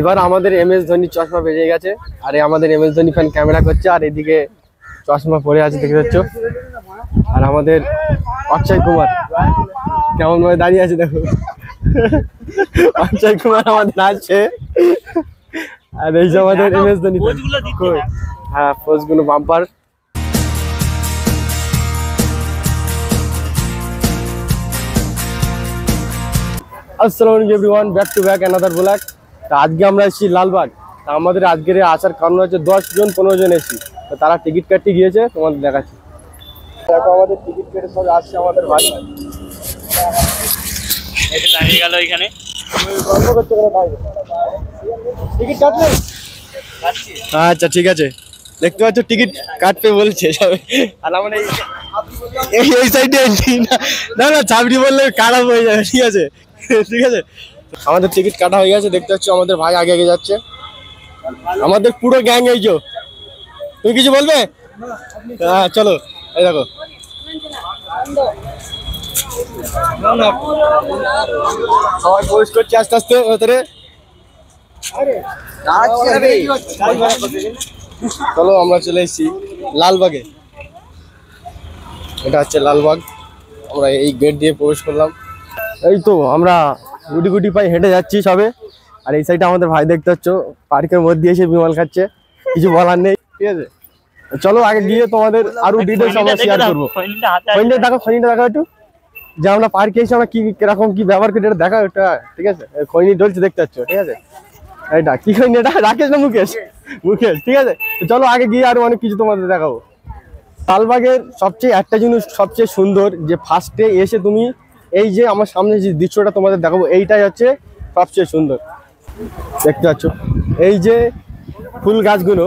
এবার আমাদের MS ধোনি চশমা বেজে গেছে আর আমাদের MS ধোনি ফ্যান ক্যামেরা করছে আর এদিকে চশমা পরে আছে দেখতে পাচ্ছ। আর আমাদের অক্ষয় কুমার কেমন ভাবে দাঁড়িয়ে আছে দেখো। অক্ষয় কুমার আমাদের আছে আর এই যে আমাদের MS ধোনি হ্যাঁ পোজগুলো বাম্পার। আসসালামু আলাইকুম everyone, back to back another blog. তা আজকে আমরা এসেছি লালবাগ। তা আমাদের আজকের আসার কারণ হচ্ছে 10 জন 15 জন এসেছি। তো তারা টিকিট কাটতে গিয়েছে, তোমাদের দেখাচ্ছি। দেখো আমাদের টিকিট কেটে সব আসছে আমাদের ভাই। এটা দাঁড়িয়ে গেল এখানে। গল্প করতে গেলে ভাই টিকিট কাটলে আচ্ছা ঠিক আছে। দেখতে পাচ্ছ টিকিট কাটতে বলছে সবাই। আর আমরা এই সাইডে না না চাবড়ি বললে খারাপ হয়ে যাবে। ঠিক আছে ঠিক আছে, আমাদের টিকিট কাটা হয়ে গেছে। দেখতে পাচ্ছ আমাদের ভাই আগে আগে যাচ্ছে, আমাদের পুরো গ্যাং। এই যে তুমি কিছু বলবে? হ্যাঁ চলো, এই দেখো সবাই পোস্ট করছে আস্তে আস্তে ভেতরে। চলো আমরা চলে এসেছি লালবাগে। এটা হচ্ছে লালবাগ, আমরা এই গেট দিয়ে প্রবেশ করলাম। এই তো আমরা গুটি গুটি পায়ে হেঁটে যাচ্ছি সবে। আর এই সাইডে আমাদের ভাই দেখতে পাচ্ছ পার্কের মধ্যে এসে বিমল খাচ্ছে, কিছু বলার নেই। ঠিক আছে চলো আগে গিয়ে তোমাদের আরো ডিটেলস আমরা শেয়ার করবো। খৈনিটা দেখো, খৈনিটা দেখো একটু, যে আমরা পার্কে এসে আমরা কি কিরকম কি ব্যবহার করি এটা দেখা একটা। ঠিক আছে খৈনি ডলছে দেখতে পাচ্ছ। ঠিক আছে এটা কি খৈনি, এটা রাকেশ না মুকেশ? মুকেশ। ঠিক আছে চলো আগে গিয়ে আরো অনেক কিছু তোমাদের দেখাবো। লালবাগের সবচেয়ে একটা জিনিস সবচেয়ে সুন্দর, যে ফার্স্টে এসে তুমি এই যে আমার সামনে যে দৃশ্যটা তোমাদের দেখাবো, এইটাই হচ্ছে সবচেয়ে সুন্দর। দেখতে পাচ্ছ এই যে ফুল গাছগুলো,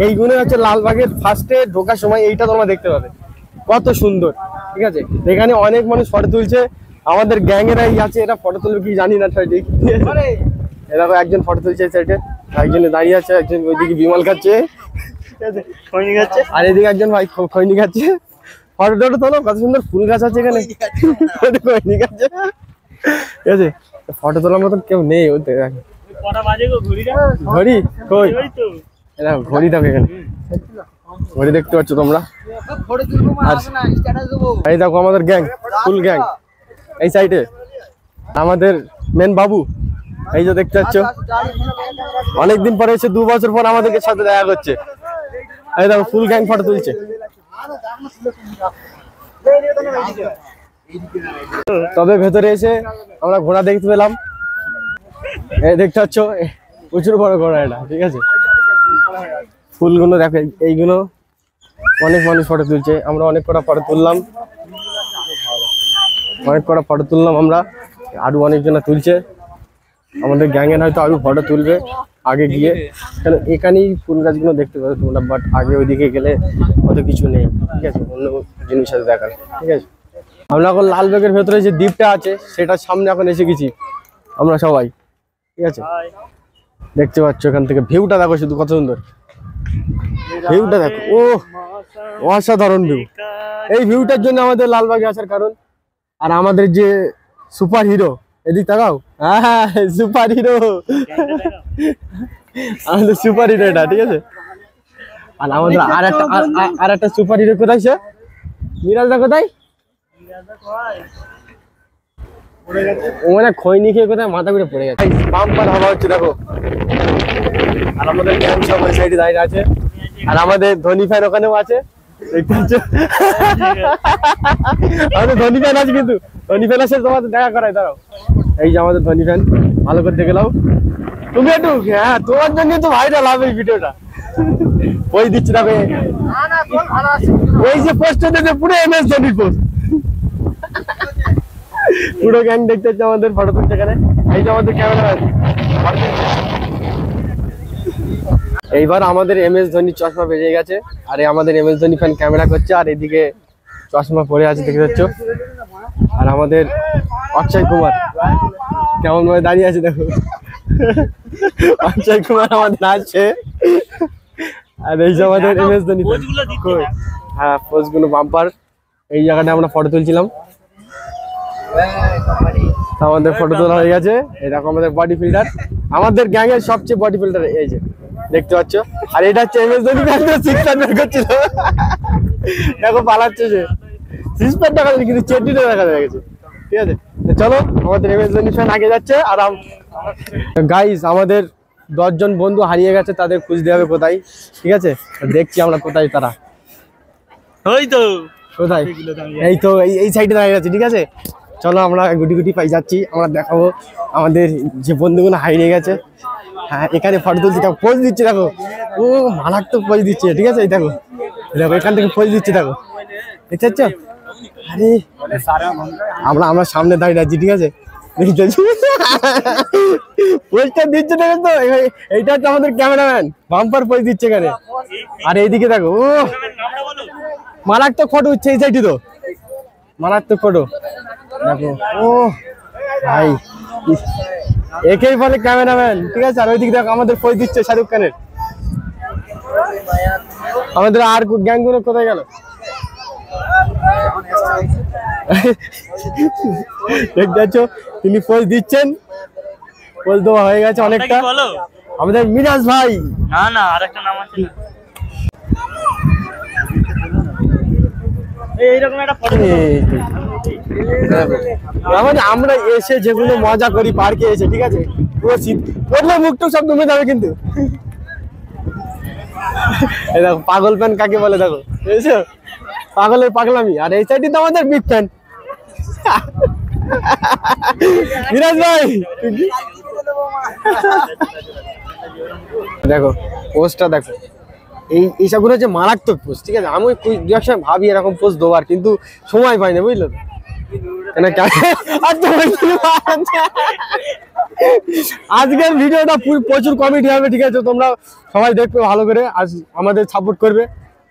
এইগুলো হচ্ছে লালবাগের ফার্স্টে ঢোকার সময় এইটা তোমরা দেখতে পাবে, কত সুন্দর। ঠিক আছে এখানে অনেক মানুষ ফটো তুলছে, আমাদের গ্যাংয়েরাই আছে। এরা ফটো তুলবে কি জানি না ঠিক। এরকম একজন ফটো তুলছে সাইডে, একজনে দাঁড়িয়ে আছে, একজন ওইদিকে বিমল খাচ্ছে আর এদিকে একজন ভাই খৈনি খাচ্ছে। ফটো টটো তোলো, কত সুন্দর ফুল গাছ আছে এখানে। খৈনি খাচ্ছে। ঠিক আছে ফটো তোলার মতন কেউ নেই ওতে। ঘড়ি কই? ঘড়ি দেখো এখানে, ঘড়ি দেখতে পাচ্ছ তোমরা। এই দেখো আমাদের গ্যাং, ফুল গ্যাং এই সাইডে। আমাদের মেন বাবু এই যে দেখতে পাচ্ছ, অনেকদিন পরে এসে 2 বছর পর আমাদেরকে সাথে দেখা করছে। এই দেখো ফুল গ্যাং ফটো তুলছে। তবে ভেতরে এসে আমরা ঘোড়া দেখতে পেলাম। এই দেখতে পাচ্ছ প্রচুর বড় ঘোড়া এটা। ঠিক আছে ফুলগুলো দেখো, এইগুলো অনেক মানুষ ফটো তুলছে। আমরা অনেক কটা ফটো তুললাম, আমরা আরো অনেকজনা তুলছে। আমাদের গ্যাংয়ের হয়তো আরো ফটো তুলবে আগে গিয়ে, কেন এখানেই ফুল গাছগুলো দেখতে পাবে তোমরা। বাট আগে ওইদিকে গেলে অত কিছু নেই। ঠিক আছে অন্য জিনিস আছে দেখার। ঠিক আছে আমরা এখন লালবাগের ভেতরে যে দ্বীপটা আছে সেটার সামনে এখন এসে গেছি আমরা সবাই। ঠিক আছে দেখতে পাচ্ছ এখান থেকে ভিউটা দেখো, শুধু কত সুন্দর ভিউটা দেখো। ও অসাধারণ ভিউ। এই ভিউটার জন্য আমাদের লালবাগে আসার কারণ। আর আমাদের যে সুপার হিরো, এদিক তাকাও, হ্যাঁ সুপার হিরো, আমাদের সুপার হিরো এটা। ঠিক আছে আর আমাদের আর একটা সুপার হিরো কোথায়? সে মিরাজদা কোথায়? ও মানে খৈনি খেয়ে কোথায় মাথা ঘুরে পড়ে গেছে। বাম্পার হাওয়া হচ্ছে দেখো। আর আমাদের গ্যাং সব ওই সাইডে দাঁড়িয়ে আছে। আর আমাদের ধোনি ফ্যান ওখানেও আছে দেখতে পাচ্ছ। আমাদের ধোনি ফ্যান আছে, কিন্তু ধোনি ফ্যান আছে তোমাদের দেখা করায়। দাঁড়াও এই যে আমাদের ধোনি ফ্যান, ভালো করে দেখে নাও তুমি একটু। হ্যাঁ তোমার জন্য তো ভাইরাল হবে এই ভিডিওটা। ওই দিচ্ছি দেখো, ওই যে পোস্ট দিতে পুরো MS ধোনির পোস্ট। পুরো গ্যাং দেখতে হচ্ছে আমাদের ফটো তুলছে এখানে। এই যে আমাদের ক্যামেরা। এইবার আমাদের MS ধোনির চশমা বেজে গেছে আর আমাদের MS ধোনি ফ্যান ক্যামেরা করছে আর এদিকে চশমা পরে আছে দেখতে পাচ্ছ। আর আমাদের অক্ষয় কুমার কেমন ভাবে দাঁড়িয়ে আছে দেখো। অক্ষয় কুমার আমাদের আছে আর এই যে আমাদের MS ধোনি। হ্যাঁ পোজগুলো বাম্পার। এই জায়গাটা আমরা ফটো তুলছিলাম, আমাদের ফটো তোলা হয়ে গেছে। এই দেখো আমাদের বডি ফিল্টার আমাদের গ্যাং এর সবচেয়ে বডি বিল্ডার এই যে দেখতে পাচ্ছ। আর এটা হচ্ছে এমএস ধোনি সিক্স রান বের করছিল, দেখো পালাচ্ছে সে। সিক্স প্যাড দেখা যাচ্ছে কিন্তু চেড্ডিটা দেখা গেছে। ঠিক আছে, চলো আমাদের এমএস ধোনি ফ্যান আগে যাচ্ছে। আর গাইস আমাদের 10 জন বন্ধু হারিয়ে গেছে, তাদের খুঁজতে হবে কোথায়। ঠিক আছে, দেখছি আমরা কোথায় তারা। ওই তো কোথায়? এই তো এই সাইডে দাঁড়িয়ে আছে। ঠিক আছে, চলো আমরা গুটি গুটি পাই যাচ্ছি। আমরা দেখাবো আমাদের যে বন্ধুগুলো হারিয়ে গেছে। হ্যাঁ, এখানে ফটো তুলছি, দেখো পোজ দিচ্ছে, দেখো ও মারাত্মক পোজ দিচ্ছে। ঠিক আছে, এই দেখো দেখো এখান থেকে পোজ দিচ্ছে, দেখো দেখতে পাচ্ছ? আরে আমরা সামনে দাঁড়িয়ে আছি। ঠিক আছে, পোজটা দিচ্ছে দেখো তো, এইটা হচ্ছে আমাদের ক্যামেরাম্যান, বাম্পার পোজ দিচ্ছে এখানে। আর এইদিকে দেখো ও মারাত্মক ফটো হচ্ছে এই সাইডে, তো মারাত্মক ফটো দেখো। ও ভাই একেই বলে ক্যামেরাম্যান। ঠিক আছে, আর ওইদিকে দেখো আমাদের পোজ দিচ্ছে শাহরুখ খানের। আমাদের আর গ্যাং গুলো কোথায় গেল? দেখতে পাচ্ছ তিনি পোজ দিচ্ছেন, পোজ দেওয়া হয়ে গেছে অনেকটা। আমাদের মিরাজ ভাই, না না আরেকটা নাম আছে, এইরকম একটা ফটো। আমরা এসে যেগুলো মজা করি পার্কে এসে, ঠিক আছে, পুরো শীত পড়লে মুখটুক সব দমে যাবে কিন্তু। এই দেখো পাগল ফ্যান কাকে বলে, দেখো বুঝেছো, পাগলের পাগলামি। আর এই সাইডে তো আমাদের বিগ ফ্যান মিরাজ ভাই। দেখো পোস্টটা দেখো, এইসবগুলো হচ্ছে মারাত্মক পোস্ট। ঠিক আছে, আমি দু এক সময় ভাবি এরকম পোস্ট দেওয়ার, কিন্তু সময় পাই না, বুঝলো তো। আজকের ভিডিওটা প্রচুর কমেডি হবে। ঠিক আছে, তোমরা সবাই দেখবে ভালো করে, আজ আমাদের সাপোর্ট করবে,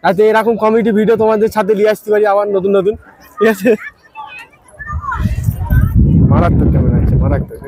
যাতে এরকম কমেডি ভিডিও তোমাদের সাথে নিয়ে আসতে পারি আবার নতুন নতুন। ঠিক আছে, মারাত্মক ক্যামেরা আছে, মারাত্মক।